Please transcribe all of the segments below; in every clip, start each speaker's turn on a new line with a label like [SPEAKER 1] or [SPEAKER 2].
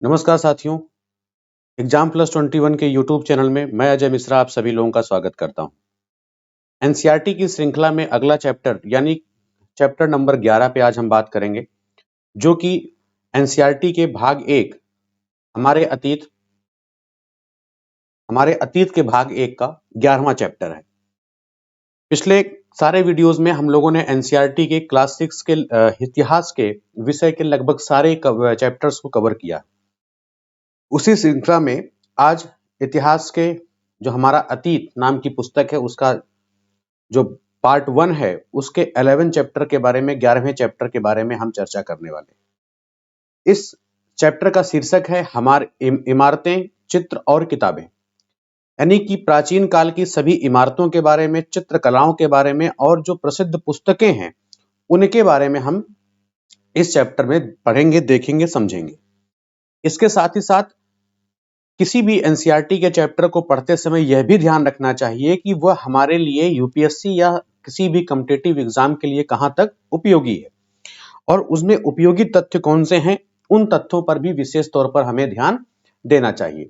[SPEAKER 1] नमस्कार साथियों, exam plus 21 के यूट्यूब चैनल में मैं अजय मिश्रा आप सभी लोगों का स्वागत करता हूं। एनसीईआरटी की श्रृंखला में अगला चैप्टर यानी चैप्टर नंबर 11 पे आज हम बात करेंगे, जो कि एनसीईआरटी के भाग 1 हमारे अतीत के भाग 1 का 11वां चैप्टर है। पिछले सारे वीडियोस में हम लोगों ने एनसीईआरटी के क्लास 6 के इतिहास के विषय के लगभग सारे चैप्टर्स को कवर किया। उसी श्रृंखला में आज इतिहास के जो हमारा अतीत नाम की पुस्तक है उसका जो पार्ट 1 है उसके 11 चैप्टर के बारे में 11वें चैप्टर के बारे में हम चर्चा करने वाले। इस चैप्टर का शीर्षक है हमारे इमारतें, चित्र और किताबें, यानी कि प्राचीन काल की सभी इमारतों के बारे में, चित्रकलाओं के बारे में और जो प्रसिद्ध पुस्तकें हैं उनके बारे में हम इस चैप्टर में पढ़ेंगे, देखेंगे, समझेंगे। इसके साथ ही साथ किसी भी एनसीईआरटी के चैप्टर को पढ़ते समय यह भी ध्यान रखना चाहिए कि वह हमारे लिए यूपीएससी या किसी भी कॉम्पिटिटिव एग्जाम के लिए कहां तक उपयोगी है और उसमें उपयोगी तथ्य कौन से हैं, उन तथ्यों पर भी विशेष तौर पर हमें ध्यान देना चाहिए।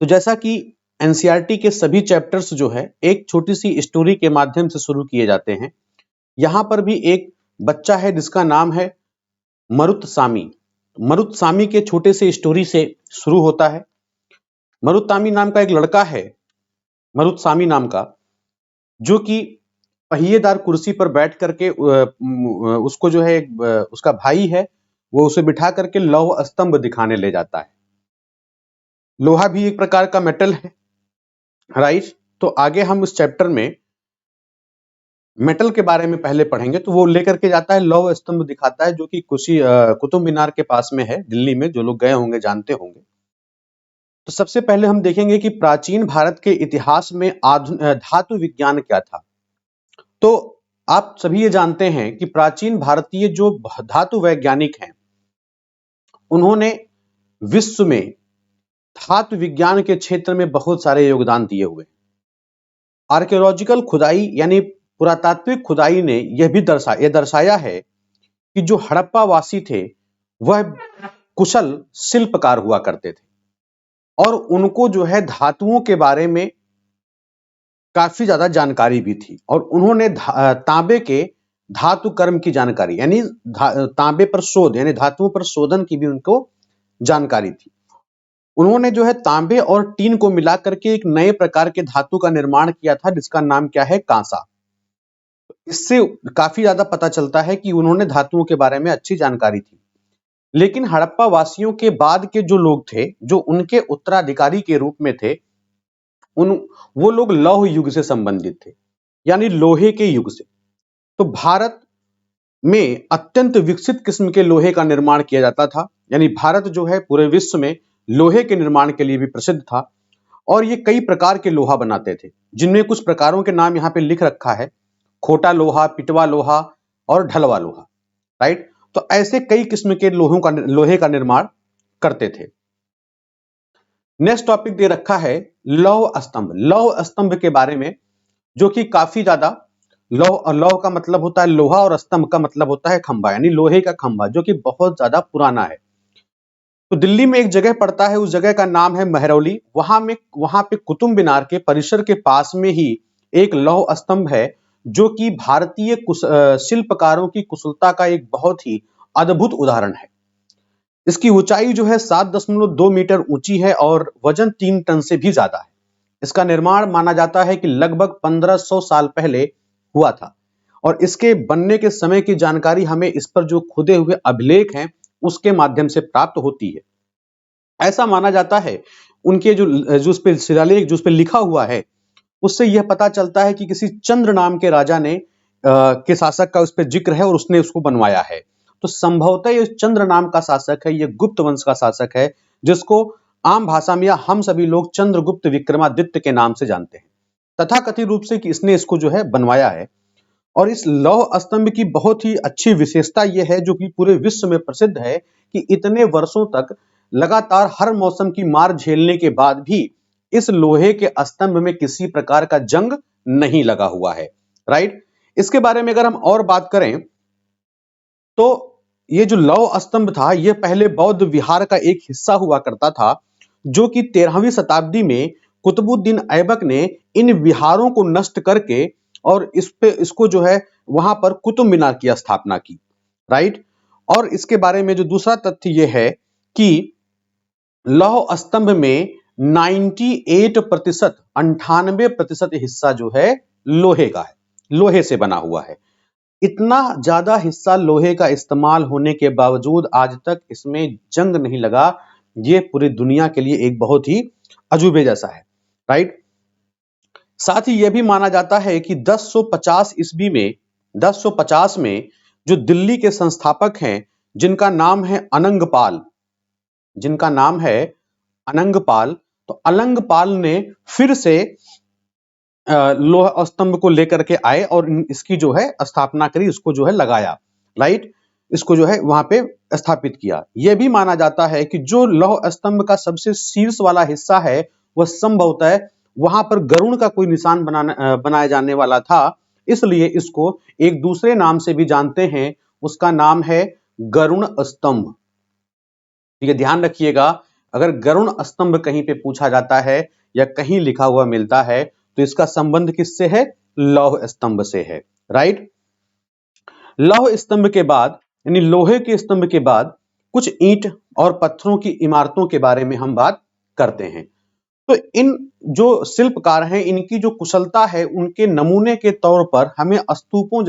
[SPEAKER 1] तो जैसा कि एनसीईआरटी के सभी चैप्टर्स जो है एक छोटी सी स्टोरी के माध्यम से शुरू किए जाते हैं। यहां पर भी एक बच्चा है जिसका नाम है मरुतसामी। मरुतसामी के छोटे से स्टोरी से शुरू होता है। मरुतसामी नाम का एक लड़का है, मरुतसामी नाम का, जो कि पहिएदार कुर्सी पर बैठ करके उसको जो है उसका भाई है वो उसे बिठा करके लौह स्तंभ दिखाने ले जाता है। लोहा भी एक प्रकार का मेटल है, राइट। तो आगे हम इस चैप्टर में मेटल के बारे में पहले पढ़ेंगे। तो वो लेकर के जाता है, लौह स्तंभ दिखाता है जो कि कुतुब मीनार के पास में है दिल्ली में। जो लोग गए होंगे जानते होंगे। तो सबसे पहले हम देखेंगे कि प्राचीन भारत के इतिहास में धातु विज्ञान क्या था। तो आप सभी ये जानते हैं कि प्राचीन भारतीय जो धातु वैज्ञानिक हैं उन्होंने विश्व में धातु विज्ञान के क्षेत्र में बहुत सारे योगदान दिए हुए। आर्कियोलॉजिकल खुदाई यानी पुरातात्विक खुदाई ने यह भी दर्शाया है कि जो हड़प्पा वासी थे वह कुशल शिल्पकार हुआ करते थे और उनको जो है धातुओं के बारे में काफी ज्यादा जानकारी भी थी और उन्होंने तांबे के धातु कर्म की जानकारी यानी तांबे पर शोध यानी धातुओं पर शोधन की भी उनको जानकारी थी। उन्होंने जो है तांबे और टीन को मिला करके एक नए प्रकार के धातु का निर्माण किया था जिसका नाम क्या है, कांसा। इससे काफी ज्यादा पता चलता है कि उन्होंने धातुओं के बारे में अच्छी जानकारी थी। लेकिन हड़प्पा वासियों के बाद के जो लोग थे जो उनके उत्तराधिकारी के रूप में थे वो लोग लौह युग से संबंधित थे यानी लोहे के युग से। तो भारत में अत्यंत विकसित किस्म के लोहे का निर्माण किया जाता था, यानी भारत जो है पूरे विश्व में लोहे के निर्माण के लिए भी प्रसिद्ध था और ये कई प्रकार के लोहा बनाते थे जिनमें कुछ प्रकारों के नाम यहाँ पे लिख रखा है, खोटा लोहा, पिटवा लोहा और ढलवा लोहा, राइट। तो ऐसे कई किस्म के लोहे का निर्माण करते थे। नेक्स्ट टॉपिक दे रखा है लौह स्तंभ। लौह स्तंभ के बारे में जो कि काफी ज्यादा लौह का मतलब होता है लोहा और स्तंभ का मतलब होता है खंभा, यानी लोहे का खंभा जो कि बहुत ज्यादा पुराना है। तो दिल्ली में एक जगह पड़ता है, उस जगह का नाम है महरौली। वहां पे कुतुब मीनार के परिसर के पास में ही एक लौह स्तंभ है जो कि भारतीय शिल्पकारों की कुशलता का एक बहुत ही अद्भुत उदाहरण है। इसकी ऊंचाई जो है 7.2 मीटर ऊंची है और वजन 3 टन से भी ज्यादा है। इसका निर्माण माना जाता है कि लगभग 1500 साल पहले हुआ था और इसके बनने के समय की जानकारी हमें इस पर जो खुदे हुए अभिलेख हैं उसके माध्यम से प्राप्त होती है। ऐसा माना जाता है उनके जो उस पे शिलालेख जो उस पे लिखा हुआ है उससे यह पता चलता है कि किसी चंद्र नाम के राजा ने के शासक का उस पे जिक्र है और उसने उसको बनवाया है। तो संभवतः ये चंद्र नाम का शासक है, ये गुप्त वंश का शासक है जिसको आम भाषा में या हम सभी लोग चंद्रगुप्त विक्रमादित्य के नाम से जानते हैं। तथाकथित रूप से कि इसने इसको जो है बनवाया है। और इस लौह स्तंभ की बहुत ही अच्छी विशेषता यह है जो कि पूरे विश्व में प्रसिद्ध है कि इतने वर्षों तक लगातार हर मौसम की मार झेलने के बाद भी इस लोहे के स्तंभ में किसी प्रकार का जंग नहीं लगा हुआ है, राइट। इसके बारे में अगर हम और बात करें तो ये जो लौह स्तंभ था, ये पहले बौद्ध विहार का एक हिस्सा हुआ करता था, जो कि 13वीं शताब्दी में कुतुबुद्दीन ऐबक ने इन विहारों को नष्ट करके और इसको जो है वहां पर कुतुब मीनार की स्थापना की, राइट। और इसके बारे में जो दूसरा तथ्य ये है कि लौह स्तंभ में 98% 98% हिस्सा जो है लोहे का है, लोहे से बना हुआ है। इतना ज्यादा हिस्सा लोहे का इस्तेमाल होने के बावजूद आज तक इसमें जंग नहीं लगा। ये पूरी दुनिया के लिए एक बहुत ही अजूबे जैसा है, राइट। साथ ही यह भी माना जाता है कि 1050 ईस्वी में 1050 में जो दिल्ली के संस्थापक हैं, जिनका नाम है अनंगपाल, जिनका नाम है अनंगपाल, तो अनंगपाल ने फिर से लोह स्तंभ को लेकर के आए और इसकी जो है स्थापना करी, इसको जो है लगाया, राइट। इसको जो है वहां पे स्थापित किया। यह भी माना जाता है कि जो लौह स्तंभ का सबसे शीर्ष वाला हिस्सा है, वह संभवतः वहां पर गरुड़ का कोई निशान बनाया जाने वाला था, इसलिए इसको एक दूसरे नाम से भी जानते हैं, उसका नाम है गरुड़ स्तंभ। ठीक है, ध्यान रखिएगा, अगर गरुड़ स्तंभ कहीं पे पूछा जाता है या कहीं लिखा हुआ मिलता है तो इसका संबंध किससे है? लौह स्तंभ से है, राइट। लौह स्तंभ के बाद यानी लोहे के स्तंभ के बाद कुछ ईंट और पत्थरों की इमारतों के बारे में हम बात करते हैं। तो इन जो शिल्पकार हैं, इनकी जो कुशलता है, उनके नमूने के तौर पर हमें स्तूपों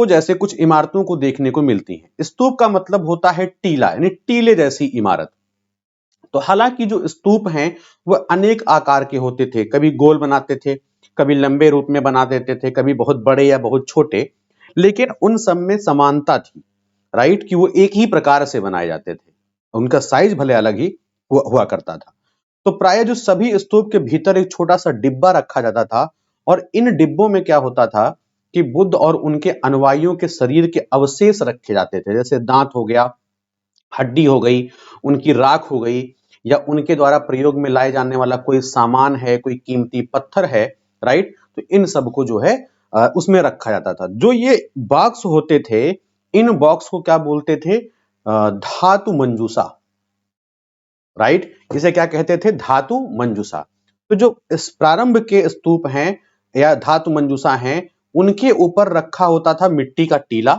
[SPEAKER 1] जैसे कुछ इमारतों को देखने को मिलती हैं। स्तूप का मतलब होता है टीला, यानी टीले जैसी इमारत। तो हालांकि जो स्तूप हैं वह अनेक आकार के होते थे, कभी गोल बनाते थे, कभी लंबे रूप में बना देते थे, कभी बहुत बड़े या बहुत छोटे, लेकिन उन सब में समानता थी, राइट, कि वो एक ही प्रकार से बनाए जाते थे। उनका साइज भले अलग ही हुआ करता था। तो प्राय जो सभी स्तूप के भीतर एक छोटा सा डिब्बा रखा जाता था और इन डिब्बों में क्या होता था कि बुद्ध और उनके अनुयायियों के शरीर के अवशेष रखे जाते थे, जैसे दांत हो गया, हड्डी हो गई, उनकी राख हो गई, या उनके द्वारा प्रयोग में लाए जाने वाला कोई सामान है, कोई कीमती पत्थर है, राइट। तो इन सबको जो है उसमें रखा जाता था। जो ये बॉक्स होते थे, इन बॉक्स को क्या बोलते थे? धातु मंजूसा, राइट। इसे क्या कहते थे? धातु मंजूसा। तो जो इस प्रारंभ के स्तूप हैं या धातु मंजूसा हैं, उनके ऊपर रखा होता था मिट्टी का टीला।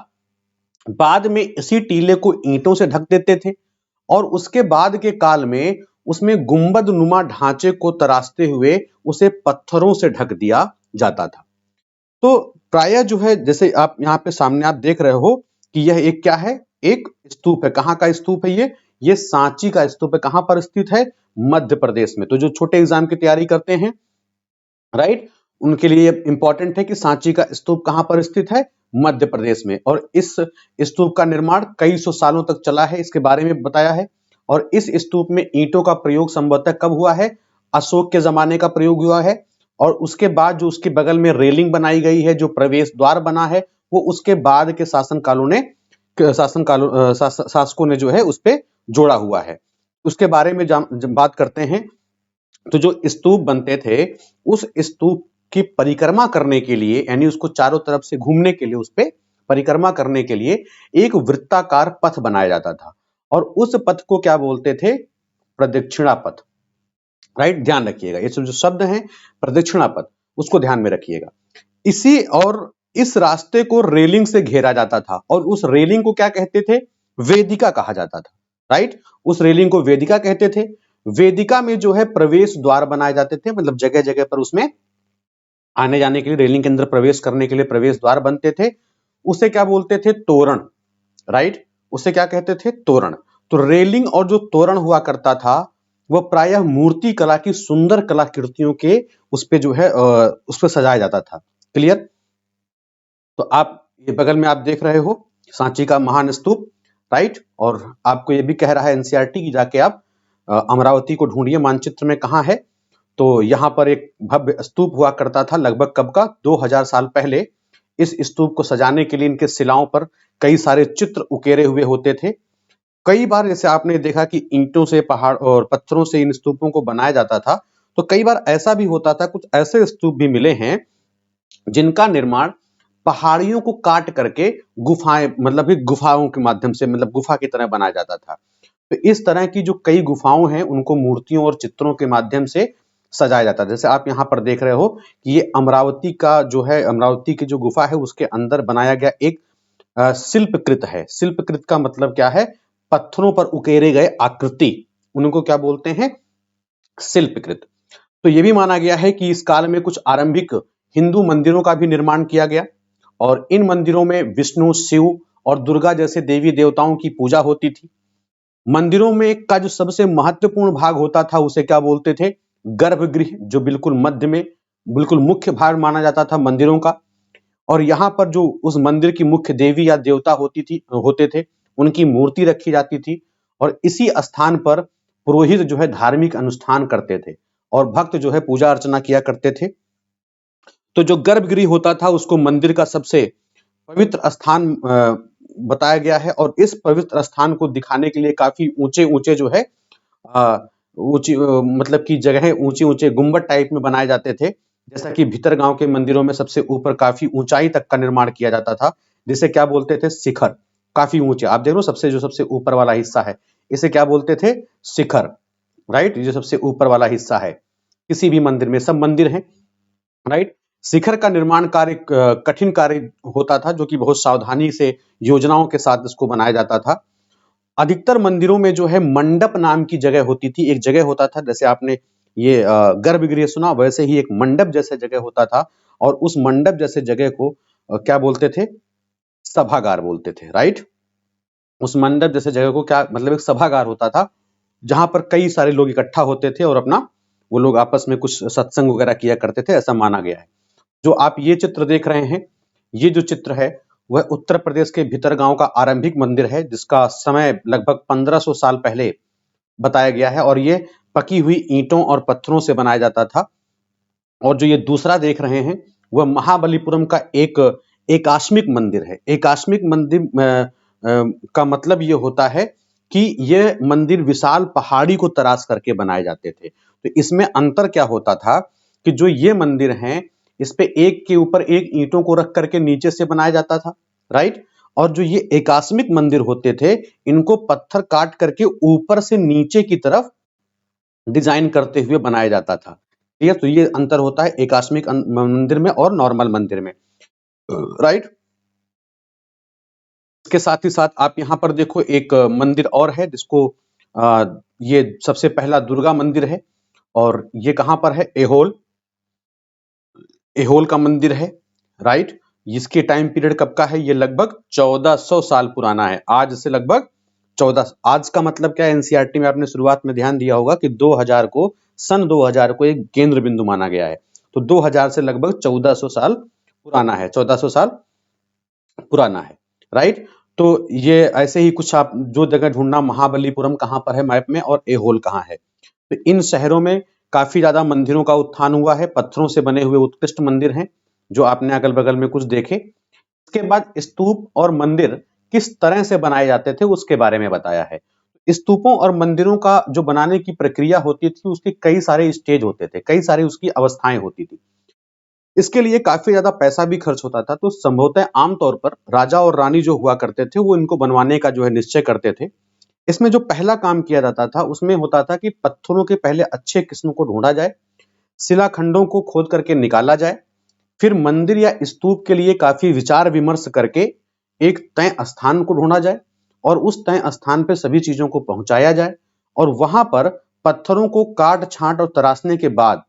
[SPEAKER 1] बाद में इसी टीले को ईंटों से ढक देते थे और उसके बाद के काल में उसमें गुंबद नुमा ढांचे को तराशते हुए उसे पत्थरों से ढक दिया जाता था। तो प्रायः जो है, जैसे आप यहाँ पे सामने आप देख रहे हो कि यह एक क्या है? एक स्तूप है। कहाँ का स्तूप है ये सांची का स्तूप है। कहाँ पर स्थित है? मध्य प्रदेश में। तो जो छोटे एग्जाम की तैयारी करते हैं, राइट, उनके लिए इंपॉर्टेंट है कि सांची का स्तूप कहां पर स्थित है? मध्य प्रदेश में। और इस स्तूप का निर्माण कई सौ सालों तक चला है, इसके बारे में बताया है। और इस स्तूप में ईंटों का प्रयोग संभवतः कब हुआ है? अशोक के जमाने का प्रयोग हुआ है। और उसके बाद जो उसके बगल में रेलिंग बनाई गई है, जो प्रवेश द्वार बना है, वो उसके बाद के शासकों ने जो है उस पर जोड़ा हुआ है। उसके बारे में जब बात करते हैं, तो जो स्तूप बनते थे, उस स्तूप की परिक्रमा करने के लिए, यानी उसको चारों तरफ से घूमने के लिए, उस पे परिक्रमा करने के लिए एक वृत्ताकार पथ बनाया जाता था और उस पथ को क्या बोलते थे? प्रदक्षिणा पथ, राइट। ध्यान रखिएगा, ये जो शब्द हैं प्रदक्षिणा पथ, उसको ध्यान में रखिएगा। इस रास्ते को रेलिंग से घेरा जाता था और उस रेलिंग को क्या कहते थे? वेदिका कहा जाता था, राइट। उस रेलिंग को वेदिका कहते थे। वेदिका में जो है प्रवेश द्वार बनाए जाते थे, मतलब जगह जगह पर उसमें आने जाने के लिए, रेलिंग के अंदर प्रवेश करने के लिए प्रवेश द्वार बनते थे। उसे क्या बोलते थे? तोरण, राइट। उसे क्या कहते थे? तोरण। तो रेलिंग और जो तोरण हुआ करता था, वह प्रायः मूर्ति कला की सुंदर कलाकृतियों के उस पे जो है उस पे सजाया जाता था। क्लियर? तो आप ये बगल में आप देख रहे हो सांची का महान स्तूप, राइट। और आपको ये भी कह रहा है एनसीईआरटी की जाके आप अमरावती को ढूंढिए मानचित्र में कहाँ है। तो यहाँ पर एक भव्य स्तूप हुआ करता था, लगभग कब का? 2000 साल पहले। इस स्तूप को सजाने के लिए इनके शिलाओं पर कई सारे चित्र उकेरे हुए होते थे। कई बार जैसे आपने देखा कि ईंटों से, पहाड़ और पत्थरों से इन स्तूपों को बनाया जाता था, तो कई बार ऐसा भी होता था, कुछ ऐसे स्तूप भी मिले हैं जिनका निर्माण पहाड़ियों को काट करके गुफाएं, मतलब कि गुफाओं के माध्यम से, मतलब गुफा की तरह बनाया जाता था। तो इस तरह की जो कई गुफाओं हैं उनको मूर्तियों और चित्रों के माध्यम से सजाया जाता है। जैसे आप यहाँ पर देख रहे हो कि ये अमरावती का जो है, अमरावती की जो गुफा है उसके अंदर बनाया गया एक शिल्पकृत है। शिल्पकृत का मतलब क्या है? पत्थरों पर उकेरे गए आकृति, उनको क्या बोलते हैं? शिल्पकृत। तो ये भी माना गया है कि इस काल में कुछ आरंभिक हिंदू मंदिरों का भी निर्माण किया गया और इन मंदिरों में विष्णु, शिव और दुर्गा जैसे देवी देवताओं की पूजा होती थी। मंदिरों में का जो सबसे महत्वपूर्ण भाग होता था उसे क्या बोलते थे? गर्भगृह, जो बिल्कुल मध्य में बिल्कुल मुख्य भाग माना जाता था मंदिरों का। और यहाँ पर जो उस मंदिर की मुख्य देवी या देवता होते थे, उनकी मूर्ति रखी जाती थी और इसी स्थान पर पुरोहित जो है धार्मिक अनुष्ठान करते थे और भक्त जो है पूजा अर्चना किया करते थे। तो जो गर्भगृह होता था उसको मंदिर का सबसे पवित्र स्थान बताया गया है और इस पवित्र स्थान को दिखाने के लिए काफी ऊंचे-ऊंचे जो है मतलब कि जगह ऊंचे-ऊंचे गुंबद टाइप में बनाए जाते थे। जैसा कि भीतर गांव के मंदिरों में सबसे ऊपर काफी ऊंचाई तक का निर्माण किया जाता था, जिसे क्या बोलते थे? शिखर। काफी ऊंचे, आप देख लो सबसे ऊपर वाला हिस्सा है, इसे क्या बोलते थे? शिखर। राइट, ये जो सबसे ऊपर वाला हिस्सा है किसी भी मंदिर में, सब मंदिर हैं, राइट। शिखर का निर्माण कार्य कठिन कार्य होता था, जो कि बहुत सावधानी से योजनाओं के साथ इसको बनाया जाता था। अधिकतर मंदिरों में जो है मंडप नाम की जगह होती थी। एक जगह होता था, जैसे आपने ये गर्भगृह सुना, वैसे ही एक मंडप जैसे जगह होता था और उस मंडप जैसे जगह को क्या बोलते थे? सभागार बोलते थे, राइट। उस मंडप जैसे जगह को क्या मतलब? एक सभागार होता था जहां पर कई सारे लोग इकट्ठा होते थे और अपना वो लोग आपस में कुछ सत्संग वगैरह किया करते थे, ऐसा माना गया है। जो आप ये चित्र देख रहे हैं, ये जो चित्र है वह उत्तर प्रदेश के भितरगांव का आरंभिक मंदिर है, जिसका समय लगभग 1500 साल पहले बताया गया है और ये पकी हुई ईंटों और पत्थरों से बनाया जाता था। और जो ये दूसरा देख रहे हैं वह महाबलीपुरम का एक एकाश्मिक मंदिर है। एकाश्मिक मंदिर का मतलब ये होता है कि ये मंदिर विशाल पहाड़ी को तराश करके बनाए जाते थे। तो इसमें अंतर क्या होता था कि जो ये मंदिर हैं इस पे एक के ऊपर एक ईंटों को रख करके नीचे से बनाया जाता था, राइट। और जो ये एकाश्मिक मंदिर होते थे इनको पत्थर काट करके ऊपर से नीचे की तरफ डिजाइन करते हुए बनाया जाता था। ठीक है, तो ये अंतर होता है एकाश्मिक मंदिर में और नॉर्मल मंदिर में, राइट। इसके साथ ही साथ आप यहाँ पर देखो एक मंदिर और है जिसको ये सबसे पहला दुर्गा मंदिर है और ये कहाँ पर है? एहोल। एहोल का मंदिर है, राइट। इसके टाइम पीरियड कब का है? ये लगभग 1400 साल पुराना है। आज से लगभग 14, आज का मतलब क्या है? एनसीईआरटी में आपने शुरुआत में ध्यान दिया होगा कि 2000 को, सन 2000 को एक केंद्र बिंदु माना गया है। तो 2000 से लगभग 1400 साल पुराना है, 1400 साल पुराना है, राइट। तो ये ऐसे ही कुछ आप जो जगह ढूंढना, महाबलीपुरम कहाँ पर है मैप में और एहोल कहाँ है। तो इन शहरों में काफी ज्यादा मंदिरों का उत्थान हुआ है, पत्थरों से बने हुए उत्कृष्ट मंदिर हैं जो आपने अगल बगल में कुछ देखे। इसके बाद स्तूप और मंदिर किस तरह से बनाए जाते थे उसके बारे में बताया है। स्तूपों और मंदिरों का जो बनाने की प्रक्रिया होती थी उसके कई सारे स्टेज होते थे, कई सारी उसकी अवस्थाएं होती थी। इसके लिए काफी ज्यादा पैसा भी खर्च होता था। तो संभवतः आमतौर पर राजा और रानी जो हुआ करते थे वो इनको बनवाने का जो है निश्चय करते थे। इसमें जो पहला काम किया जाता था उसमें होता था कि पत्थरों के पहले अच्छे किस्म को ढूंढा जाए, शिलाखंडों को खोद करके निकाला जाए, फिर मंदिर या स्तूप के लिए काफी विचार विमर्श करके एक तय स्थान को ढूंढा जाए और उस तय स्थान पर सभी चीजों को पहुंचाया जाए और वहां पर पत्थरों को काट छांट और तराशने के बाद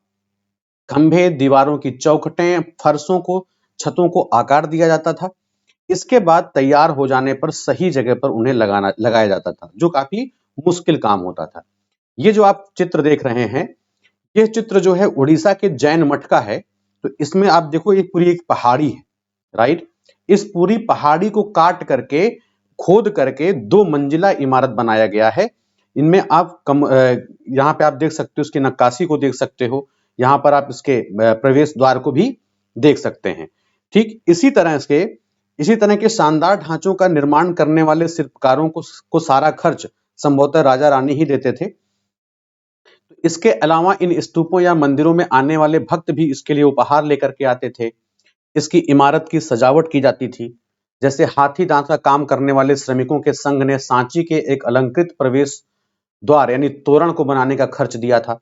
[SPEAKER 1] खंभे, दीवारों की चौखटें, फर्शों को, छतों को आकार दिया जाता था। इसके बाद तैयार हो जाने पर सही जगह पर उन्हें लगाया जाता था, जो काफी मुश्किल काम होता था। ये जो आप चित्र देख रहे हैं, ये चित्र जो है उड़ीसा के जैन मठ का है। तो इसमें आप देखो ये पूरी एक पहाड़ी है, राइट। इस पूरी पहाड़ी को काट करके, खोद करके 2 मंजिला इमारत बनाया गया है। इनमें आप यहाँ पे आप देख सकते हो, इसकी नक्काशी को देख सकते हो, यहाँ पर आप इसके प्रवेश द्वार को भी देख सकते हैं। ठीक इसी तरह के शानदार ढांचों का निर्माण करने वाले शिल्पकारों को सारा खर्च संभवतः राजा रानी ही देते थे। इसके अलावा इन स्तूपों या मंदिरों में आने वाले भक्त भी इसके लिए उपहार लेकर के आते थे। इसकी इमारत की सजावट की जाती थी। जैसे हाथी दांत का काम करने वाले श्रमिकों के संघ ने सांची के एक अलंकृत प्रवेश द्वार यानी तोरण को बनाने का खर्च दिया था।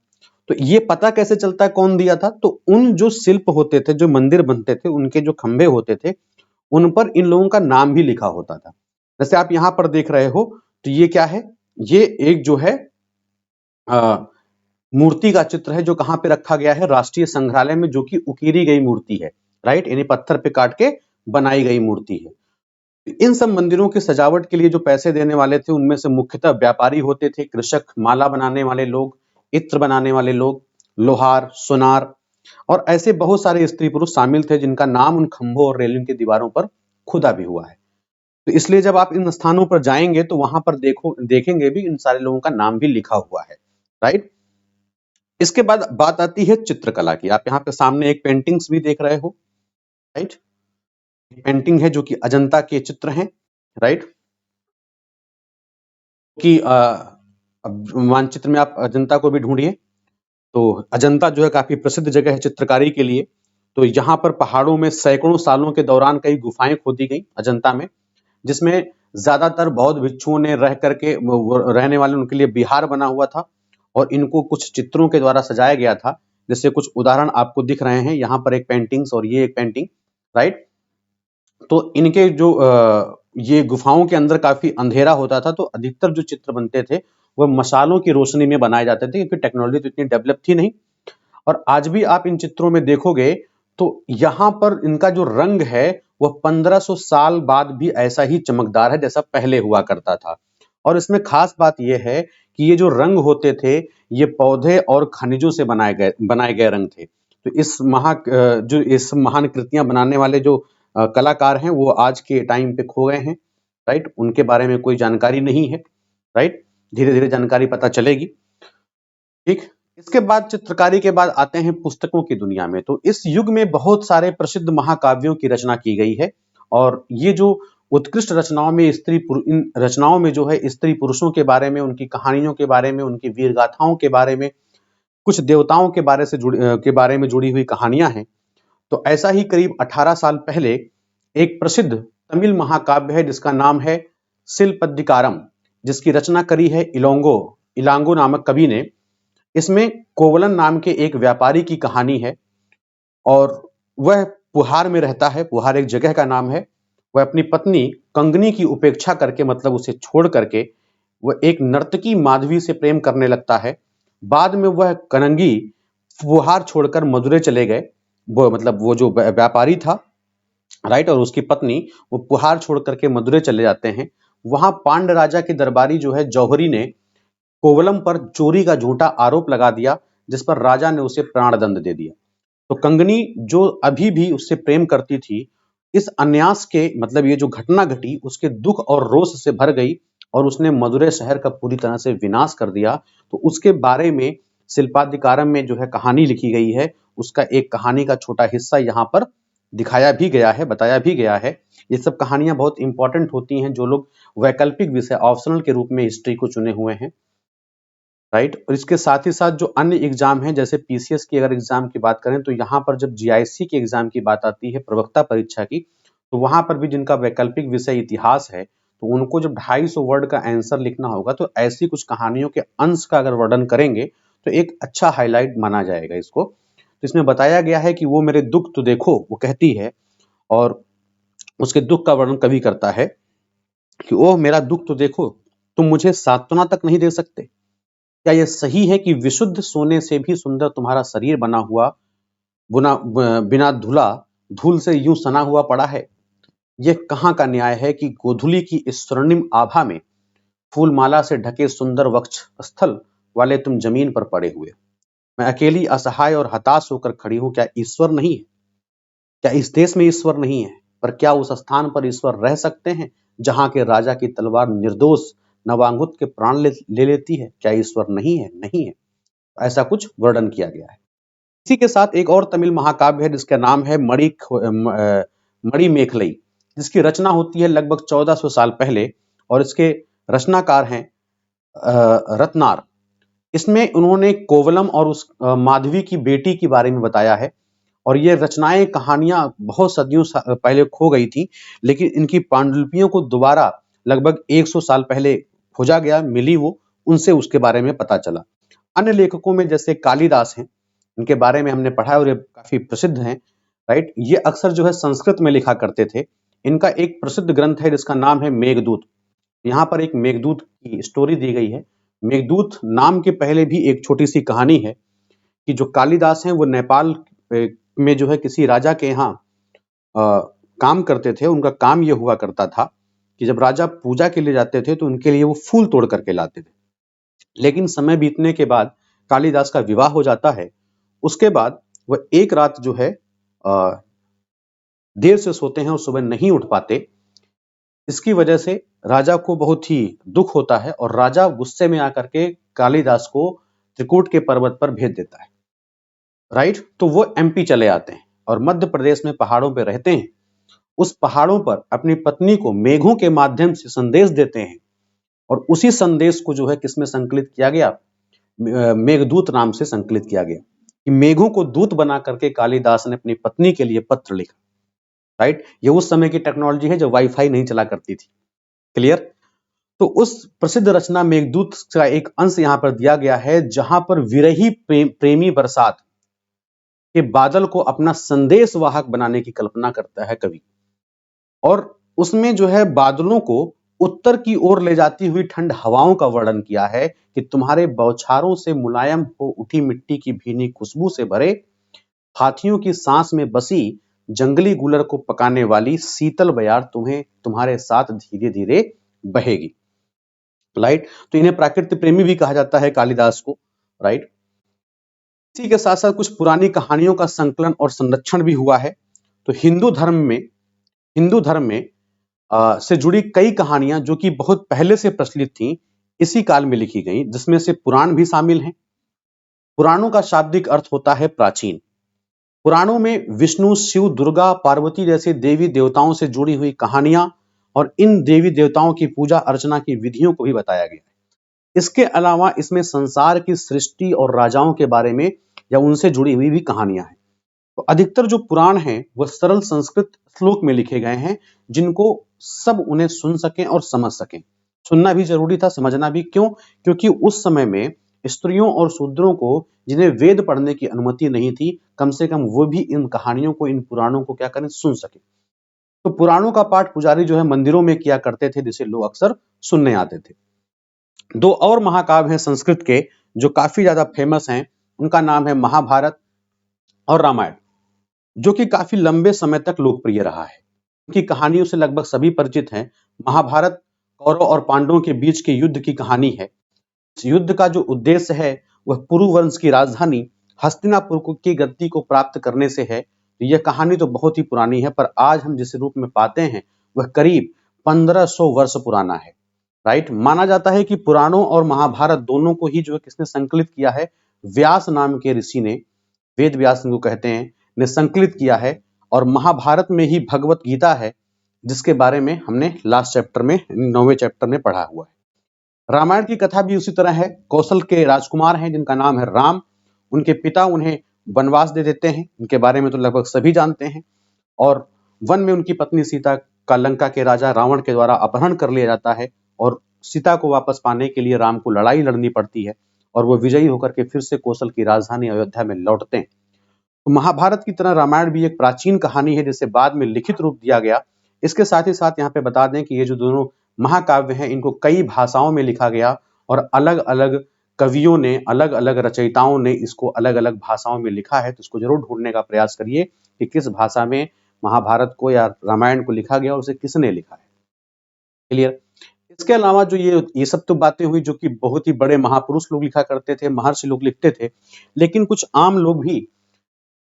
[SPEAKER 1] तो ये पता कैसे चलता है कौन दिया था? तो उन जो शिल्प होते थे, जो मंदिर बनते थे, उनके जो खंभे होते थे, उन पर इन लोगों का नाम भी लिखा होता था। जैसे आप यहां पर देख रहे हो, तो ये क्या है? ये एक जो है अ, मूर्ति का चित्र है, जो कहां पे रखा गया है? राष्ट्रीय संग्रहालय में, जो कि उकेरी गई मूर्ति है, राइट? यानी पत्थर पे काट के बनाई गई मूर्ति है। इन सब मंदिरों की सजावट के लिए जो पैसे देने वाले थे, उनमें से मुख्यतः व्यापारी होते थे, कृषक, माला बनाने वाले लोग, इत्र बनाने वाले लोग, लोहार, सुनार और ऐसे बहुत सारे स्त्री पुरुष शामिल थे, जिनका नाम उन खंभों और रेलिंग की दीवारों पर खुदा भी हुआ है। तो इसलिए जब आप इन स्थानों पर जाएंगे, तो वहां पर देखेंगे भी इन सारे लोगों का नाम भी लिखा हुआ है, राइट? इसके बाद बात आती है चित्रकला की। आप यहाँ पे सामने एक पेंटिंग्स भी देख रहे हो, राइट? पेंटिंग है जो कि अजंता के चित्र हैं, राइट? कि अब मानचित्र में आप अजंता को भी ढूंढिए, तो अजंता जो है काफी प्रसिद्ध जगह है चित्रकारी के लिए। तो यहाँ पर पहाड़ों में सैकड़ों सालों के दौरान कई गुफाएं खोदी गई अजंता में, जिसमें ज्यादातर बौद्ध भिक्षुओं ने रह करके रहने वाले उनके लिए विहार बना हुआ था और इनको कुछ चित्रों के द्वारा सजाया गया था। जैसे कुछ उदाहरण आपको दिख रहे हैं यहाँ पर, एक पेंटिंग्स और ये एक पेंटिंग, राइट? तो इनके जो ये गुफाओं के अंदर काफी अंधेरा होता था, तो अधिकतर जो चित्र बनते थे वो मशालों की रोशनी में बनाए जाते थे, क्योंकि टेक्नोलॉजी तो इतनी डेवलप थी नहीं। और आज भी आप इन चित्रों में देखोगे तो यहाँ पर इनका जो रंग है वह 1500 साल बाद भी ऐसा ही चमकदार है जैसा पहले हुआ करता था। और इसमें खास बात यह है कि ये जो रंग होते थे, ये पौधे और खनिजों से बनाए गए रंग थे। तो जो इस महान कृतियां बनाने वाले जो कलाकार हैं, वो आज के टाइम पे खो गए हैं, राइट? उनके बारे में कोई जानकारी नहीं है, राइट? धीरे धीरे जानकारी पता चलेगी, ठीक। इसके बाद चित्रकारी के बाद आते हैं पुस्तकों की दुनिया में। तो इस युग में बहुत सारे प्रसिद्ध महाकाव्यों की रचना की गई है और ये जो उत्कृष्ट रचनाओं में इन रचनाओं में जो है स्त्री पुरुषों के बारे में, उनकी कहानियों के बारे में, उनकी वीर गाथाओं के बारे में, कुछ देवताओं के बारे में जुड़ी हुई कहानियां हैं। तो ऐसा ही करीब 18 साल पहले एक प्रसिद्ध तमिल महाकाव्य है जिसका नाम है सिलपद्दिकारम, जिसकी रचना करी है इलांगो नामक कवि ने। इसमें कोवलन नाम के एक व्यापारी की कहानी है और वह पुहार में रहता है। पुहार एक जगह का नाम है। वह अपनी पत्नी कंगनी की उपेक्षा करके, मतलब उसे छोड़ करके, वह एक नर्तकी माधवी से प्रेम करने लगता है। बाद में वह कनंगी पुहार छोड़कर मदुरै चले गए। वो जो व्यापारी था, राइट, और उसकी पत्नी वो पुहार छोड़ करके मदुरै चले जाते हैं। वहां पांड राजा के दरबारी जो है जौहरी ने कोवलम पर चोरी का झूठा आरोप लगा दिया, जिस पर राजा ने उसे प्राणदंड दे दिया। तो कंगनी जो अभी भी उससे प्रेम करती थी, इस अन्यास के, मतलब ये जो घटना घटी, उसके दुख और रोष से भर गई और उसने मदुरै शहर का पूरी तरह से विनाश कर दिया। तो उसके बारे में शिल्पाधिकारम में जो है कहानी लिखी गई है। उसका एक कहानी का छोटा हिस्सा यहाँ पर दिखाया भी गया है, बताया भी गया है। ये सब कहानियां बहुत इंपॉर्टेंट होती हैं जो लोग वैकल्पिक विषय ऑप्शनल के रूप में हिस्ट्री को चुने हुए हैं, राइट। और इसके साथ ही साथ जो अन्य एग्जाम हैं, जैसे पीसीएस की अगर एग्जाम की बात करें, तो यहाँ पर जब जीआईसी के एग्जाम की बात आती है, प्रवक्ता परीक्षा की, तो वहां पर भी जिनका वैकल्पिक विषय इतिहास है, तो उनको जब 250 वर्ड का आंसर लिखना होगा, तो ऐसी कुछ कहानियों के अंश का अगर वर्णन करेंगे तो एक अच्छा हाईलाइट माना जाएगा इसको। तो इसमें बताया गया है कि वो मेरे दुख तो देखो, वो कहती है, और उसके दुख का वर्णन कवि करता है कि ओह मेरा दुख तो देखो, तुम मुझे सांत्वना तक नहीं दे सकते। क्या यह सही है कि विशुद्ध सोने से भी सुंदर तुम्हारा शरीर बना हुआ बिना धूल से यूं सना हुआ पड़ा है? यह कहाँ का न्याय है कि गोधूली की इस स्वर्णिम आभा में फूलमाला से ढके सुंदर वक्ष स्थल वाले तुम जमीन पर पड़े हुए। मैं अकेली असहाय और हताश होकर खड़ी हूं। क्या ईश्वर नहीं है? क्या इस देश में ईश्वर नहीं है? पर क्या उस स्थान पर ईश्वर रह सकते हैं जहां के राजा की तलवार निर्दोष नवांगुत के प्राण ले लेती है? क्या ईश्वर नहीं है? नहीं है। ऐसा कुछ वर्णन किया गया है। इसी के साथ एक और तमिल महाकाव्य है जिसका नाम है मणि मेखलई, जिसकी रचना होती है लगभग 1400 साल पहले और इसके रचनाकार हैं रत्नार। इसमें उन्होंने कोवलम और उस माधवी की बेटी के बारे में बताया है और ये रचनाएं कहानियां बहुत सदियों पहले खो गई थी, लेकिन इनकी पांडुलिपियों को दोबारा लगभग 100 साल पहले खोजा गया, मिली वो, उनसे उसके बारे में पता चला। अन्य लेखकों में जैसे कालिदास हैं, इनके बारे में हमने पढ़ा और ये काफी प्रसिद्ध हैं, राइट। ये अक्सर जो है संस्कृत में लिखा करते थे। इनका एक प्रसिद्ध ग्रंथ है जिसका नाम है मेघदूत। यहाँ पर एक मेघदूत की स्टोरी दी गई है। मेघदूत नाम के पहले भी एक छोटी सी कहानी है कि जो कालिदास हैं वो नेपाल में जो है किसी राजा के यहाँ काम करते थे। उनका काम ये हुआ करता था कि जब राजा पूजा के लिए जाते थे तो उनके लिए वो फूल तोड़ करके लाते थे। लेकिन समय बीतने के बाद कालिदास का विवाह हो जाता है। उसके बाद वह एक रात जो है देर से सोते हैं और सुबह नहीं उठ पाते। इसकी वजह से राजा को बहुत ही दुख होता है और राजा गुस्से में आकर के कालिदास को त्रिकूट के पर्वत पर भेज देता है, राइट। तो वो एमपी चले आते हैं और मध्य प्रदेश में पहाड़ों पर रहते हैं। उस पहाड़ों पर अपनी पत्नी को मेघों के माध्यम से संदेश देते हैं और उसी संदेश को जो है किसमें संकलित किया गया, मेघदूत नाम से संकलित किया गया कि मेघों को दूत बना करके कालिदास ने अपनी पत्नी के लिए पत्र लिखा, राइट। ये उस समय की टेक्नोलॉजी है जब वाईफाई नहीं चला करती थी, क्लियर। तो उस प्रसिद्ध रचना मेघदूत का एक अंश यहां पर दिया गया है जहां पर विरही प्रेमी बरसात के बादल को अपना संदेश वाहक बनाने की कल्पना करता है कवि। और उसमें जो है बादलों को उत्तर की ओर ले जाती हुई ठंड हवाओं का वर्णन किया है कि तुम्हारे बौछारों से मुलायम हो उठी मिट्टी की भीनी खुशबू से भरे, हाथियों की सांस में बसी जंगली गुलर को पकाने वाली शीतल बयार तुम्हें तुम्हारे साथ धीरे धीरे बहेगी, राइट। तो इन्हें प्राकृतिक प्रेमी भी कहा जाता है कालिदास को, राइट। इसी के साथ साथ कुछ पुरानी कहानियों का संकलन और संरक्षण भी हुआ है। तो हिंदू धर्म में से जुड़ी कई कहानियां जो कि बहुत पहले से प्रचलित थीं, इसी काल में लिखी गई, जिसमें से पुराण भी शामिल हैं। पुराणों का शाब्दिक अर्थ होता है प्राचीन। पुराणों में विष्णु, शिव, दुर्गा, पार्वती जैसे देवी देवताओं से जुड़ी हुई कहानियां और इन देवी देवताओं की पूजा अर्चना की विधियों को भी बताया गया है। इसके अलावा इसमें संसार की सृष्टि और राजाओं के बारे में या उनसे जुड़ी हुई भी कहानियां हैं। तो अधिकतर जो पुराण हैं वह सरल संस्कृत श्लोक में लिखे गए हैं, जिनको सब उन्हें सुन सकें और समझ सकें। सुनना भी जरूरी था, समझना भी। क्यों? क्योंकि उस समय में स्त्रियों और शूद्रों को जिन्हें वेद पढ़ने की अनुमति नहीं थी, कम से कम वो भी इन कहानियों को, इन पुराणों को क्या करें, सुन सके। तो पुराणों का पाठ पुजारी जो है मंदिरों में किया करते थे, जिसे लोग अक्सर सुनने आते थे। दो और महाकाव्य हैं संस्कृत के जो काफी ज्यादा फेमस हैं। उनका नाम है महाभारत और रामायण, जो कि काफी लंबे समय तक लोकप्रिय रहा है। उनकी कहानियों से लगभग सभी परिचित हैं। महाभारत कौरव और पांडवों के बीच के युद्ध की कहानी है। इस युद्ध का जो उद्देश्य है वह पुरु वंश की राजधानी हस्तिनापुर की गद्दी को प्राप्त करने से है। यह कहानी तो बहुत ही पुरानी है, पर आज हम जिस रूप में पाते हैं वह करीब 1500 वर्ष पुराना है, राइट। माना जाता है कि पुराणों और महाभारत दोनों को ही जो है किसने संकलित किया है, व्यास नाम के ऋषि ने, वेद व्यास इनको कहते हैं, ने संकलित किया है। और महाभारत में ही भगवत गीता है, जिसके बारे में हमने लास्ट चैप्टर में, 9वें चैप्टर में पढ़ा हुआ है। रामायण की कथा भी उसी तरह है। कौशल के राजकुमार हैं जिनका नाम है राम। उनके पिता उन्हें वनवास दे देते हैं, इनके बारे में तो लगभग सभी जानते हैं। और वन में उनकी पत्नी सीता का लंका के राजा रावण के द्वारा अपहरण कर लिया जाता है और सीता को वापस पाने के लिए राम को लड़ाई लड़नी पड़ती है और वो विजयी होकर के फिर से कौशल की राजधानी अयोध्या में लौटते हैं। तो महाभारत की तरह रामायण भी एक प्राचीन कहानी है जिसे बाद में लिखित रूप दिया गया। इसके साथ ही साथ यहाँ पे बता दें कि ये जो दोनों महाकाव्य हैं इनको कई भाषाओं में लिखा गया और अलग अलग कवियों ने, अलग अलग रचयिताओं ने इसको अलग अलग भाषाओं में लिखा है। तो इसको जरूर ढूंढने का प्रयास करिए कि किस भाषा में महाभारत को या रामायण को लिखा गया और उसे किसने लिखा है, क्लियर। इसके अलावा जो ये सब तो बातें हुई जो कि बहुत ही बड़े महापुरुष लोग लिखा करते थे, महर्षि लोग लिखते थे। लेकिन कुछ आम लोग भी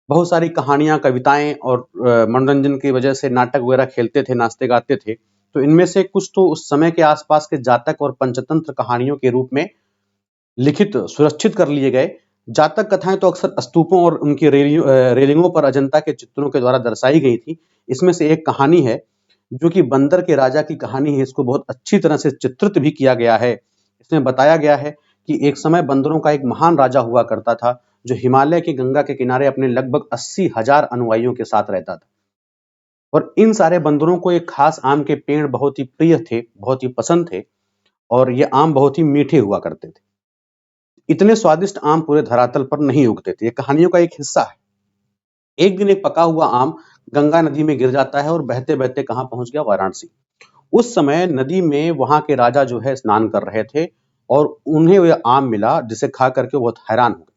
[SPEAKER 1] बहुत सारी कहानियां, कविताएं और मनोरंजन की वजह से नाटक वगैरह खेलते थे, नाचते गाते थे। तो इनमें से कुछ तो उस समय के आसपास के जातक और पंचतंत्र कहानियों के रूप में लिखित सुरक्षित कर लिए गए। जातक कथाएं तो अक्सर स्तूपों और उनकी रेलिंगों पर अजंता के चित्रों के द्वारा दर्शाई गई थी। इसमें से एक कहानी है जो कि बंदर के राजा की कहानी है। इसको बहुत अच्छी तरह से चित्रित भी किया गया है। इसमें बताया गया है कि एक समय बंदरों का एक महान राजा हुआ करता था जो हिमालय के गंगा के किनारे अपने लगभग 80,000 अनुयायियों के साथ रहता था। और इन सारे बंदरों को एक खास आम के पेड़ बहुत ही प्रिय थे, बहुत ही पसंद थे, और ये आम बहुत ही मीठे हुआ करते थे। इतने स्वादिष्ट आम पूरे धरातल पर नहीं उगते थे। ये कहानियों का एक हिस्सा है। एक दिन एक पका हुआ आम गंगा नदी में गिर जाता है और बहते-बहते कहाँ पहुंच गया? वाराणसी। उस समय नदी में वहां के राजा जो है स्नान कर रहे थे और उन्हें यह आम मिला, जिसे खा करके बहुत हैरान हो गए।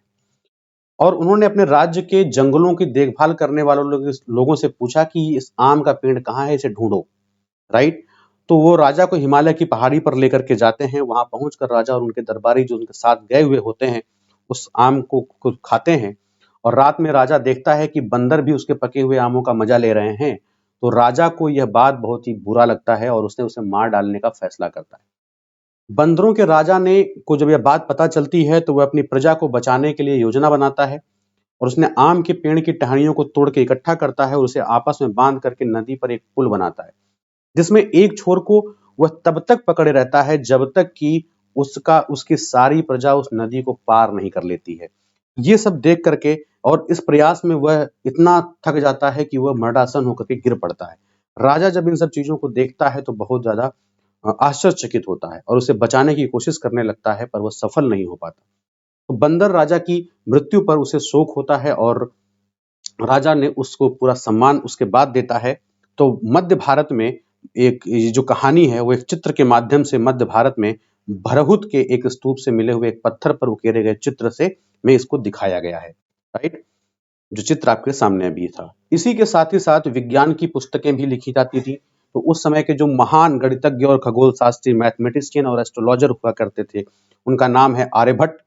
[SPEAKER 1] और उन्होंने अपने राज्य के जंगलों की देखभाल करने वालों लोगों से पूछा कि इस आम का पेड़ कहाँ है, इसे ढूंढो। राइट। तो वो राजा को हिमालय की पहाड़ी पर लेकर के जाते हैं। वहां पहुंचकर राजा और उनके दरबारी जो उनके साथ गए हुए होते हैं, उस आम को खाते हैं। और रात में राजा देखता है कि बंदर भी उसके पके हुए आमों का मजा ले रहे हैं। तो राजा को यह बात बहुत ही बुरा लगता है और उसने उसे मार डालने का फैसला करता है। बंदरों के राजा ने को जब यह बात पता चलती है तो वह अपनी प्रजा को बचाने के लिए योजना बनाता है और उसने आम के पेड़ की टहनियों को तोड़ के इकट्ठा करता है और उसे आपस में बांध करके नदी पर एक पुल बनाता है, जिसमें एक छोर को वह तब तक पकड़े रहता है जब तक कि उसकी सारी प्रजा उस नदी को पार नहीं कर लेती है। ये सब देख करके और इस प्रयास में वह इतना थक जाता है कि वह मरणासन होकर के गिर पड़ता है। राजा जब इन सब चीजों को देखता है तो बहुत ज्यादा आश्चर्यचकित होता है और उसे बचाने की कोशिश करने लगता है, पर वह सफल नहीं हो पाता। तो बंदर राजा की मृत्यु पर उसे शोक होता है और राजा ने उसको पूरा सम्मान उसके बाद देता है। तो मध्य भारत में एक ये जो कहानी है वो एक चित्र के माध्यम से मध्य भारत में भरहुत के एक स्तूप से मिले हुए एक पत्थर पर उकेरे गए चित्र से में इसको दिखाया गया है। राइट। जो चित्र आपके सामने अभी था। इसी के साथ ही साथ विज्ञान की पुस्तकें भी लिखी जाती थी। तो उस समय के जो महान गणितज्ञ और खगोल शास्त्री, मैथमेटिशियन और एस्ट्रोलॉजर हुआ करते थे, उनका नाम है आर्यभट्ट।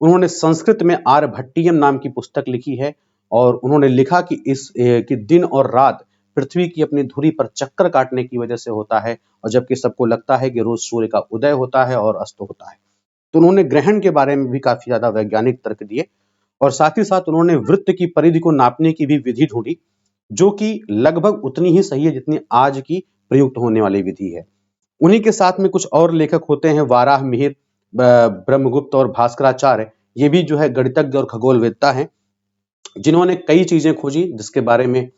[SPEAKER 1] उन्होंने संस्कृत में आर्यभट्टियम नाम की पुस्तक लिखी है और उन्होंने लिखा कि कि दिन और रात पृथ्वी की अपनी धुरी पर चक्कर काटने की वजह से होता है, और जबकि सबको लगता है कि रोज सूर्य का उदय होता है और अस्त होता है। तो उन्होंने ग्रहण के बारे में भी काफी ज्यादा वैज्ञानिक तर्क दिए और साथ ही साथ उन्होंने वृत्त की परिधि को नापने की भी विधि ढूंढी, जो कि लगभग उतनी ही सही है जितनी आज की प्रयुक्त होने वाली विधि है। उन्हीं के साथ में कुछ और लेखक होते हैं, वाराह मिहिर, ब्रह्मगुप्त और भास्कराचार्य। ये भी जो है गणितज्ञ और खगोलवेत्ता हैं, जिन्होंने कई चीजें खोजी जिसके बारे में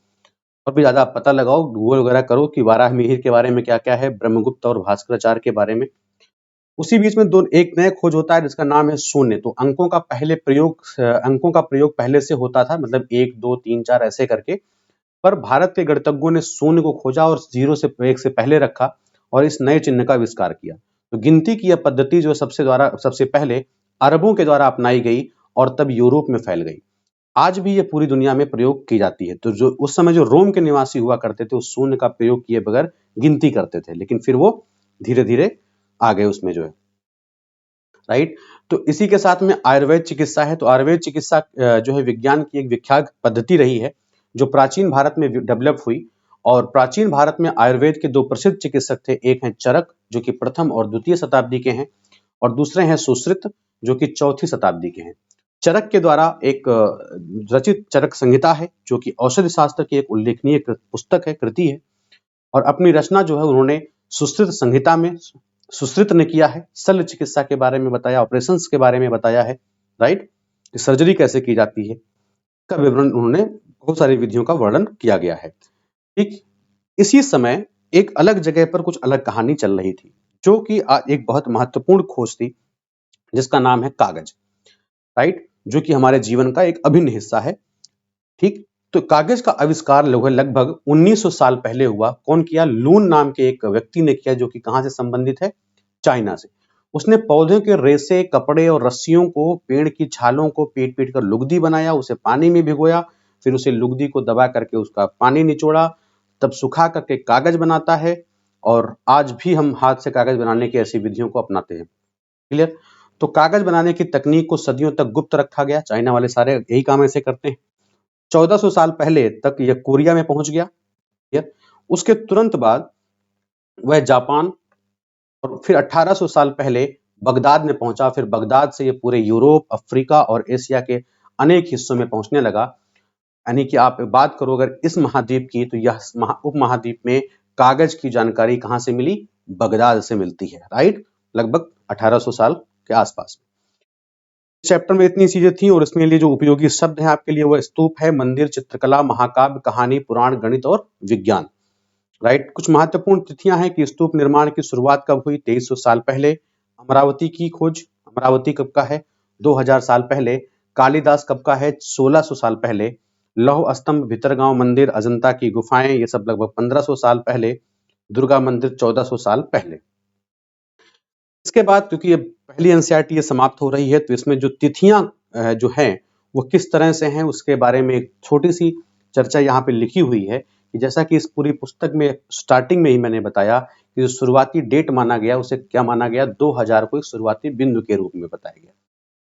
[SPEAKER 1] और भी ज्यादा पता लगाओ, गूगल वगैरह करो कि वाराह मिहिर के बारे में क्या क्या है, ब्रह्मगुप्त और भास्कराचार्य के बारे में। उसी बीच में दो एक नया खोज होता है जिसका नाम है शून्य। तो अंकों का प्रयोग पहले से होता था, मतलब 1 2 3 4 ऐसे करके, पर भारत के गणितज्ञों ने शून्य को खोजा और 0 से 1 से पहले रखा और इस नए चिन्ह का आविष्कार किया। तो गिनती की यह पद्धति जो सबसे पहले अरबों के द्वारा अपनाई गई और तब यूरोप में फैल गई। आज भी ये पूरी दुनिया में प्रयोग की जाती है। तो जो उस समय जो रोम के निवासी हुआ करते थे, उस शून्य का प्रयोग किए बगैर गिनती करते थे, लेकिन फिर वो धीरे धीरे आ गए उसमें जो है। राइट। तो इसी के साथ में आयुर्वेद चिकित्सा है। तो आयुर्वेद चिकित्सा जो है विज्ञान की एक विख्यात पद्धति रही है, जो प्राचीन भारत में डेवलप हुई। और प्राचीन भारत में आयुर्वेद के दो प्रसिद्ध चिकित्सक थे, एक हैं चरक जो कि प्रथम और द्वितीय शताब्दी के हैं, और दूसरे हैं सुश्रुत जो कि चौथी शताब्दी के हैं। चरक के द्वारा एक रचित चरक संहिता है, जो कि औषधि शास्त्र की एक उल्लेखनीय पुस्तक है, कृति है। और अपनी रचना जो है उन्होंने सुश्रुत संहिता में सुश्रुत ने किया है। शल्य चिकित्सा के बारे में बताया, ऑपरेशंस के बारे में बताया है। राइट। सर्जरी कैसे की जाती है का विवरण उन्होंने, बहुत सारी विधियों का वर्णन किया गया है। ठीक इसी समय एक अलग जगह पर कुछ अलग कहानी चल रही थी, जो कि एक बहुत महत्वपूर्ण खोज थी, जिसका नाम है कागज। राइट। जो कि हमारे जीवन का एक अभिन्न हिस्सा है। ठीक। तो कागज का आविष्कार लगभग 1900 साल पहले हुआ। कौन किया? लून नाम के एक व्यक्ति ने किया, जो कि कहां से संबंधित है? चाइना से। उसने पौधों के रेशे, कपड़े और रस्सियों को, पेड़ की छालों को पीट पीट कर लुगदी बनाया, उसे पानी में भिगोया, फिर उसे लुगदी को दबा करके उसका पानी निचोड़ा, तब सुखा करके कागज बनाता है। और आज भी हम हाथ से कागज बनाने की ऐसी विधियों को अपनाते हैं। क्लियर। तो कागज बनाने की तकनीक को सदियों तक गुप्त रखा गया। चाइना वाले सारे यही काम ऐसे करते हैं। 1400 साल पहले तक यह कोरिया में पहुंच गया। उसके तुरंत बाद वह जापान, और फिर 1800 साल पहले बगदाद में पहुंचा। फिर बगदाद से ये पूरे यूरोप, अफ्रीका और एशिया के अनेक हिस्सों में पहुंचने लगा। यानी कि आप बात करो अगर इस महाद्वीप की, तो यह उपमहाद्वीप में कागज की जानकारी कहां से मिली? बगदाद से मिलती है। राइट। लगभग 1800 साल के आसपास। चैप्टर में इतनी चीजें थी और इसमें लिए जो उपयोगी शब्द हैं आपके लिए वो स्तूप है, मंदिर, चित्रकला, महाकाव्य, कहानी, पुराण, गणित और विज्ञान। राइट। कुछ महत्वपूर्ण तिथियां हैं कि स्तूप निर्माण की शुरुआत कब हुई, 2300 साल पहले। अमरावती की खोज, अमरावती कब का है, 2000 साल पहले। कालिदास कब का है, 1600 साल पहले। लौह स्तंभ, भितरगांव मंदिर, अजंता की गुफाएं, ये सब लगभग 1500 साल पहले। दुर्गा मंदिर 1400 साल पहले। इसके बाद क्योंकि ये पहली एनसीईआरटी ये समाप्त हो रही है तो इसमें जो तिथियां जो हैं वो किस तरह से हैं उसके बारे में एक छोटी सी चर्चा यहाँ पे लिखी हुई है कि जैसा कि इस पूरी पुस्तक में स्टार्टिंग में ही मैंने बताया कि जो शुरुआती डेट माना गया उसे क्या माना गया, 2000 को एक शुरुआती बिंदु के रूप में बताया गया।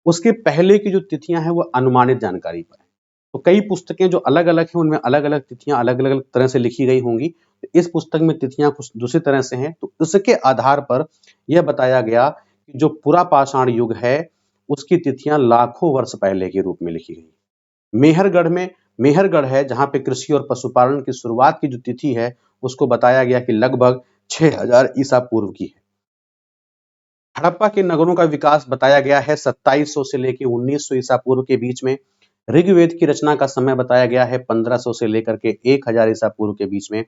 [SPEAKER 1] उसके पहले की जो तिथियां हैं वो अनुमानित जानकारी पर है। तो कई पुस्तकें जो अलग अलग हैं उनमें अलग अलग तिथियां अलग अलग तरह से लिखी गई होंगी। तो इस पुस्तक में तिथियां कुछ दूसरी तरह से हैं, तो उसके आधार पर यह बताया गया कि जो पूरा पाषाण युग है उसकी तिथियां लाखों वर्ष पहले के रूप में लिखी गई। मेहरगढ़ है जहां पे कृषि और पशुपालन की शुरुआत की जो तिथि है उसको बताया गया कि लगभग 6000 ईसा पूर्व की है। हड़प्पा के नगरों का विकास बताया गया है 2700 से लेकर 1900 ईसा पूर्व के बीच में। ऋग्वेद की रचना का समय बताया गया है 1500 से लेकर के 1000 ईसा पूर्व के बीच में।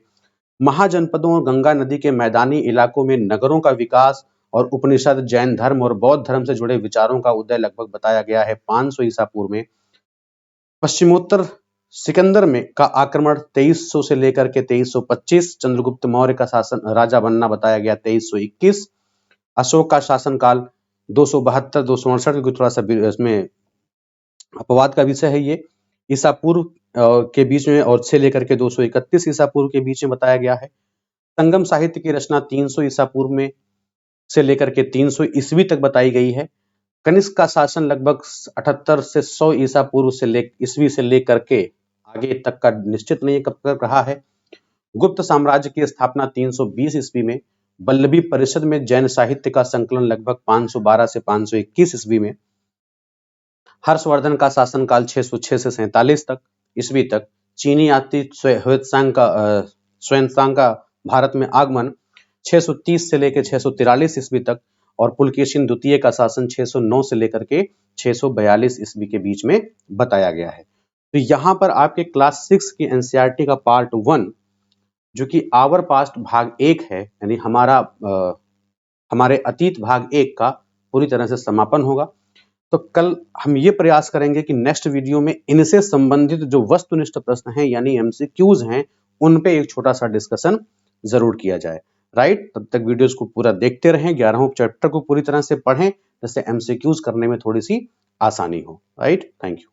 [SPEAKER 1] महाजनपदों और गंगा नदी के मैदानी इलाकों में नगरों का विकास और उपनिषद, जैन धर्म और बौद्ध धर्म से जुड़े विचारों का उदय लगभग बताया गया है 500 ईसा पूर्व में। पश्चिमोत्तर सिकंदर में का आक्रमण 2300 से लेकर के 2325। चंद्रगुप्त मौर्य का शासन राजा बनना बताया गया 2321। अशोक का शासनकाल 272 268 थोड़ा सा इसमें अपवाद का विषय है ये। ईसा पूर्व के बीच में और से लेकर के 231 ईसा पूर्व के बीच में बताया गया है। संगम साहित्य की रचना 300 ईसा पूर्व में से लेकर के 300 ईस्वी तक बताई गई है। कनिष्क का शासन लगभग 78 से 100 ईसा पूर्व से ईस्वी से लेकर के आगे तक का निश्चित नहीं कब तक रहा है। गुप्त साम्राज्य की स्थापना 320 ईस्वी में। वल्लभी परिषद में जैन साहित्य का संकलन लगभग 512 से 521 ईस्वी में। हर्षवर्धन का शासनकाल 606 से 47 तक ईस्वी तक। चीनी यात्री ह्वेत्सांग का भारत में आगमन 630 से लेकर 643 ईस्वी तक और पुलकेशिन द्वितीय का शासन 609 से लेकर के 642 ईस्वी के बीच में बताया गया है। तो यहाँ पर आपके क्लास 6 की एनसीईआरटी का पार्ट 1 जो कि आवर पास्ट भाग 1 है, यानी हमारे अतीत भाग 1 का पूरी तरह से समापन होगा। तो कल हम ये प्रयास करेंगे कि नेक्स्ट वीडियो में इनसे संबंधित जो वस्तुनिष्ठ प्रश्न हैं यानी एमसीक्यूज हैं उन पे एक छोटा सा डिस्कशन जरूर किया जाए। राइट। तब तक वीडियोस को पूरा देखते रहें, 11वें चैप्टर को पूरी तरह से पढ़ें जिससे एमसीक्यूज करने में थोड़ी सी आसानी हो। राइट। Thank you.